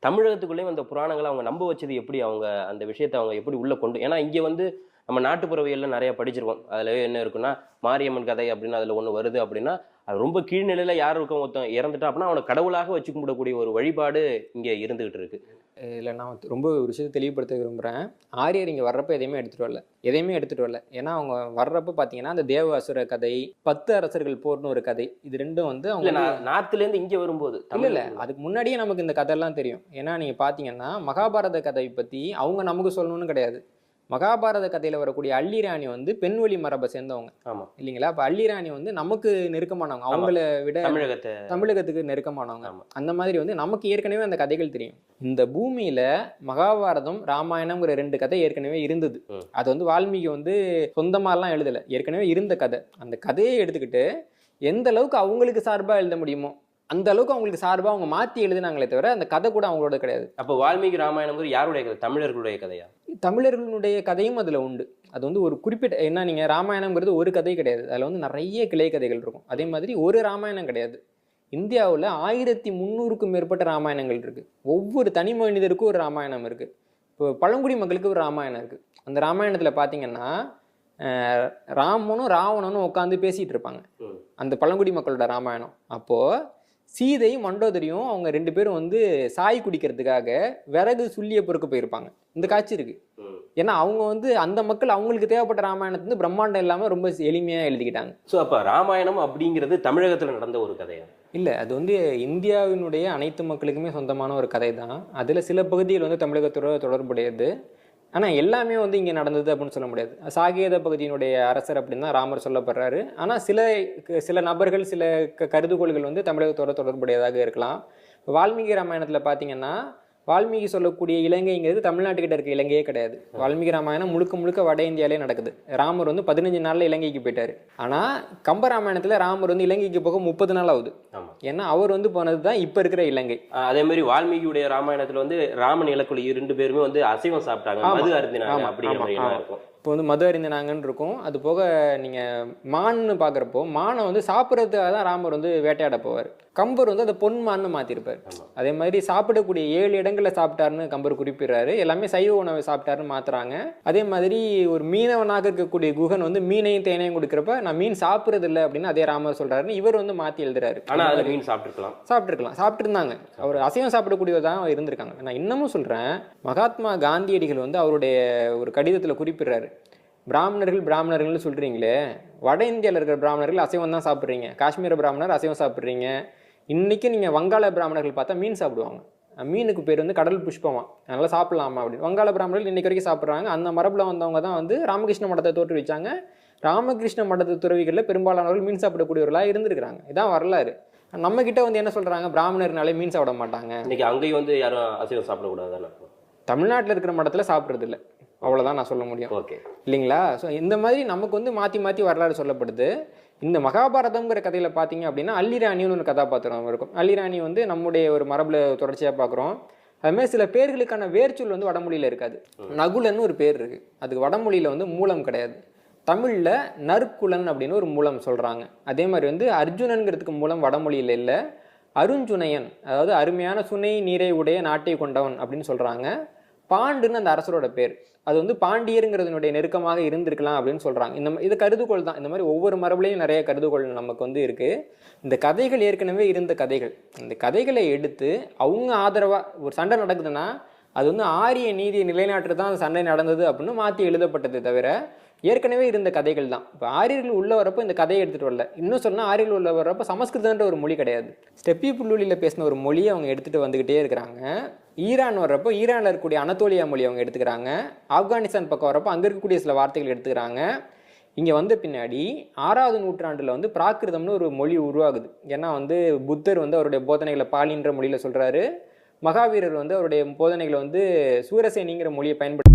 தமிழகத்துக்குள்ளேயும் அந்த புராணங்கள அவங்க நம்ப வச்சது எப்படி? அவங்க அந்த விஷயத்த அவங்க எப்படி உள்ள கொண்டு ஏன்னா இங்க வந்து நம்ம நாட்டுப்புறவியல்ல நெறைய படிச்சிருக்கோம். அதுல என்ன இருக்குன்னா, மாரியம்மன் கதை அப்படின்னு அதுல ஒண்ணு வருது அப்படின்னா, அது ரொம்ப கீழ்நிலையில யார் இருக்க ஒருத்தன் இறந்துட்டான் அப்படின்னா, அவன கடவுளாக வச்சு கும்பிடக்கூடிய ஒரு வழிபாடு இங்க இருந்துகிட்டு இருக்கு. இல்ல நான் ரொம்ப ஒரு விஷயத்த தெளிவுபடுத்த விரும்புறேன். ஆரியர் இங்க வர்றப்ப எதையுமே எடுத்துட்டு வரல. எதையுமே எடுத்துட்டு வரல. ஏன்னா அவங்க வர்றப்ப பார்த்தீங்கன்னா, அந்த தேவ அசுர கதை, 10 அரசர்கள் போர்ன்னு ஒரு கதை. இது 2ம் வந்து அவங்க இல்ல நான் நார்த்ல இருந்து இங்க வரும்போது இல்ல. அதுக்கு முன்னாடியே நமக்கு இந்த கதையெல்லாம் தெரியும். ஏன்னா நீங்க பார்த்தீங்கன்னா, மகாபாரத கதை பத்தி அவங்க நமக்கு சொல்லணும்னு கிடையாது. மகாபாரத கதையில வரக்கூடிய அள்ளிராணி வந்து பெண்வழி மரபை சேர்ந்தவங்க. ஆமா. இல்லைங்களா? அப்ப அள்ளிராணி வந்து நமக்கு நெருக்கமானவங்க. அவங்கள விட தமிழகத்துக்கு நெருக்கமானவங்க. அந்த மாதிரி வந்து நமக்கு ஏற்கனவே அந்த கதைகள் தெரியும். இந்த பூமியில மகாபாரதம், ராமாயணம்ங்கிற 2 கதை ஏற்கனவே இருந்தது. அது வந்து வால்மீகி வந்து சொந்தமாலாம் எழுதல. ஏற்கனவே இருந்த கதை. அந்த கதையை எடுத்துக்கிட்டு எந்த அளவுக்கு அவங்களுக்கு சார்பா எழுத முடியுமோ அந்த அளவுக்கு அவங்களுக்கு சார்பா அவங்க மாத்தி எழுதினாங்களே தவிர அந்த கதை கூட அவங்களோட கிடையாது. அப்ப வால்மீகி ராமாயணம் யாருடைய கதை? தமிழர்களுடைய கதையா? தமிழர்களுடைய கதையும் அதுல உண்டு. அது வந்து ஒரு குறிப்பிட்ட என்ன நீங்க ராமாயணம்ங்கிறது ஒரு கதை கிடையாது. அதுல வந்து நிறைய கிளை கதைகள் இருக்கும். அதே மாதிரி ஒரு ராமாயணம் கிடையாது. இந்தியாவில் 1300க்கும் மேற்பட்ட ராமாயணங்கள் இருக்கு. ஒவ்வொரு தனி மனிதருக்கும் ஒரு ராமாயணம் இருக்கு. இப்போ பழங்குடி மக்களுக்கு ஒரு ராமாயணம் இருக்கு. அந்த ராமாயணத்துல பாத்தீங்கன்னா ராமனும் ராவணனும் உட்காந்து பேசிட்டு இருப்பாங்க. அந்த பழங்குடி மக்களோட ராமாயணம். அப்போ சீதையும் மண்டோதரியும் அவங்க 2 பேரும் வந்து சாய் குடிக்கிறதுக்காக விறகு சுள்ளிய பொறுக்க போயிருப்பாங்க. இந்த காட்சி இருக்கு. ஏன்னா அவங்க வந்து அந்த மக்கள் அவங்களுக்கு தேவைப்பட்ட ராமாயணத்தை வந்து பிரம்மாண்டம் இல்லாம ரொம்ப எளிமையா எழுதிக்கிட்டாங்க. ஸோ அப்ப ராமாயணம் அப்படிங்கிறது தமிழகத்துல நடந்த ஒரு கதையா? இல்ல, அது வந்து இந்தியாவினுடைய அனைத்து மக்களுக்குமே சொந்தமான ஒரு கதை தான். அதுல சில பகுதிகள் வந்து தமிழகத்தோட தொடர்புடையது. ஆனா எல்லாமே வந்து இங்க நடந்தது அப்படின்னு சொல்ல முடியாது. சாகேத பகுதியினுடைய அரசர் அப்படின்னு தான் ராமர் சொல்லப்படுறாரு. ஆனா சில நபர்கள் சில கருதுகோள்கள் வந்து தமிழகத்தோட தொடர்புடையதாக இருக்கலாம். வால்மீகி ராமாயணத்துல பாத்தீங்கன்னா வால்மீகி சொல்லக்கூடிய இலங்கைங்கிறது தமிழ்நாட்டுக்கிட்ட இருக்க இலங்கையே கிடையாது. வால்மீகி ராமாயணம் முழுக்க முழுக்க வட இந்தியாலே நடக்குது. ராமர் வந்து 15 நாள்ல இலங்கைக்கு போயிட்டாரு. ஆனா கம்ப ராமாயணத்துல ராமர் வந்து இலங்கைக்கு போக 30 நாள் ஆகுது. ஏன்னா அவர் வந்து போனதுதான் இப்ப இருக்கிற இலங்கை. அதே மாதிரி வால்மீகியுடைய ராமாயணத்துல வந்து ராமன் இலக்குழி 2 பேருமே வந்து அசைவம் சாப்பிட்டாங்க, மது அருந்தினாங்க அப்படிங்கிற மாதிரி இருக்கும். இப்போ வந்து மது அறிந்தினாங்கன்னு இருக்கும். அது போக நீங்கள் மான்னு பார்க்குறப்போ மானை வந்து சாப்பிட்றதுக்காக தான் ராமர் வந்து வேட்டையாட போவார். கம்பர் வந்து அதை பொன் மான்னு மாற்றிருப்பார். அதே மாதிரி சாப்பிடக்கூடிய 7 இடங்களில் சாப்பிட்டாருன்னு கம்பர் குறிப்பிடுறாரு. எல்லாமே சைவ உணவை சாப்பிட்டாருன்னு மாற்றுறாங்க. அதே மாதிரி ஒரு மீனவனாக இருக்கக்கூடிய குகன் வந்து மீனையும் தேனையும் கொடுக்குறப்ப நான் மீன் சாப்பிட்றது இல்லை அப்படின்னு அதே ராமர் சொல்கிறாருன்னு இவர் வந்து மாற்றி எழுதுறாரு. ஆனால் அதில் மீன் சாப்பிட்டுருந்தாங்க. அவர் அசைவம் சாப்பிடக்கூடியவர் தான் இருந்திருக்காங்க. நான் இன்னமும் சொல்கிறேன், மகாத்மா காந்தியடிகள் வந்து அவருடைய ஒரு கடிதத்தில் குறிப்பிடுறாரு, பிராமணர்கள் சொல்கிறீங்களே, வட இந்தியாவில் இருக்கிற பிராமணர்கள் அசைவம் தான் சாப்பிட்றீங்க, காஷ்மீர பிராமணர் அசைவம் சாப்பிட்றீங்க, இன்றைக்கி நீங்கள் வங்காள பிராமணர்கள் பார்த்தா மீன் சாப்பிடுவாங்க, மீனுக்கு பேர் வந்து கடல் புஷ்பமா, அதனால் சாப்பிடலாமா அப்படின்னு. வங்காள பிராமணர்கள் இன்றைக்கு வரைக்கும் சாப்பிட்றாங்க. அந்த மரபில் வந்தவங்க தான் வந்து ராமகிருஷ்ண மடத்தை தோற்றுவிச்சாங்க. ராமகிருஷ்ண மடத்து துறவிகளில் பெரும்பாலானவர்கள் மீன் சாப்பிடக்கூடியவர்களாக இருந்திருக்கிறாங்க. இதான் வரலாறு. நம்ம கிட்ட வந்து என்ன சொல்கிறாங்க, பிராமணர்னாலே மீன் சாப்பிட மாட்டாங்க. இன்றைக்கி அங்கேயும் வந்து யாரும் அசைவம் சாப்பிடக்கூடாது. தமிழ்நாட்டில் இருக்கிற மடத்தில் சாப்பிட்றது இல்லை, அவ்வளோதான் நான் சொல்ல முடியும். ஓகே இல்லைங்களா? ஸோ இந்த மாதிரி நமக்கு வந்து மாற்றி மாற்றி வரலாறு சொல்லப்படுது. இந்த மகாபாரதம்ங்கிற கதையில் பார்த்தீங்க அப்படின்னா அள்ளிராணின்னு ஒரு கதாபாத்திரம் இருக்கும். அள்ளிராணி வந்து நம்முடைய ஒரு மரபில் தொடர்ச்சியாக பார்க்குறோம். அதுமாதிரி சில பேர்களுக்கான வேர்ச்சொல் வந்து வடமொழியில் இருக்காது. நகுலன்னு ஒரு பேர் இருக்குது. அதுக்கு வடமொழியில் வந்து மூலம் கிடையாது. தமிழில் நற்குலன் அப்படின்னு ஒரு மூலம் சொல்கிறாங்க. அதே மாதிரி வந்து அர்ஜுனன்கிறதுக்கு மூலம் வடமொழியில் இல்லை, அருஞ்சுனையன், அதாவது அருமையான சுனை நீரை உடைய நாட்டை கொண்டவன் அப்படின்னு சொல்கிறாங்க. பாண்டுன்னு அந்த அரசரோட பேர், அது வந்து பாண்டியருங்கிறதுனுடைய நெருக்கமாக இருந்திருக்கலாம் அப்படின்னு சொல்கிறாங்க. இது கருதுகோள் தான். இந்த மாதிரி ஒவ்வொரு மரபுலையும் நிறைய கருதுகோள் நமக்கு வந்து இருக்குது. இந்த கதைகள் ஏற்கனவே இருந்த கதைகள். இந்த கதைகளை எடுத்து அவங்க ஆதரவாக ஒரு சண்டை நடக்குதுன்னா அது வந்து ஆரிய நீதியை நிலைநாட்டு தான் அந்த சண்டை நடந்தது அப்படின்னு மாற்றி எழுதப்பட்டது தவிர ஏற்கனவே இருந்த கதைகள் தான். இப்போ ஆரியர்கள் உள்ள வரப்போ இந்த கதையை எடுத்துகிட்டு வரல. இன்னும் சொன்னால் ஆரியர்கள் உள்ள வரப்போ சமஸ்கிருதன்ற ஒரு மொழி கிடையாது. ஸ்டெப்பி புல்லுலியில் பேசின ஒரு மொழியை அவங்க எடுத்துகிட்டு வந்துக்கிட்டே இருக்கிறாங்க. ஈரான் வர்றப்போ ஈரானில் இருக்கக்கூடிய அனத்தோலியா மொழி அவங்க எடுத்துக்கிறாங்க. ஆப்கானிஸ்தான் பக்கம் வரப்போ அங்கே இருக்கக்கூடிய சில வார்த்தைகள் எடுத்துக்கிறாங்க. இங்கே வந்த பின்னாடி 6வது நூற்றாண்டில் வந்து பிராகிருதம்னு ஒரு மொழி உருவாகுது. ஏன்னா வந்து புத்தர் வந்து அவருடைய போதனைகளை பாலின்ற மொழியில் சொல்கிறாரு. மகாவீரர் வந்து அவருடைய போதனைகளை வந்து சூரசேனிங்கிற மொழியை பயன்படுத்தி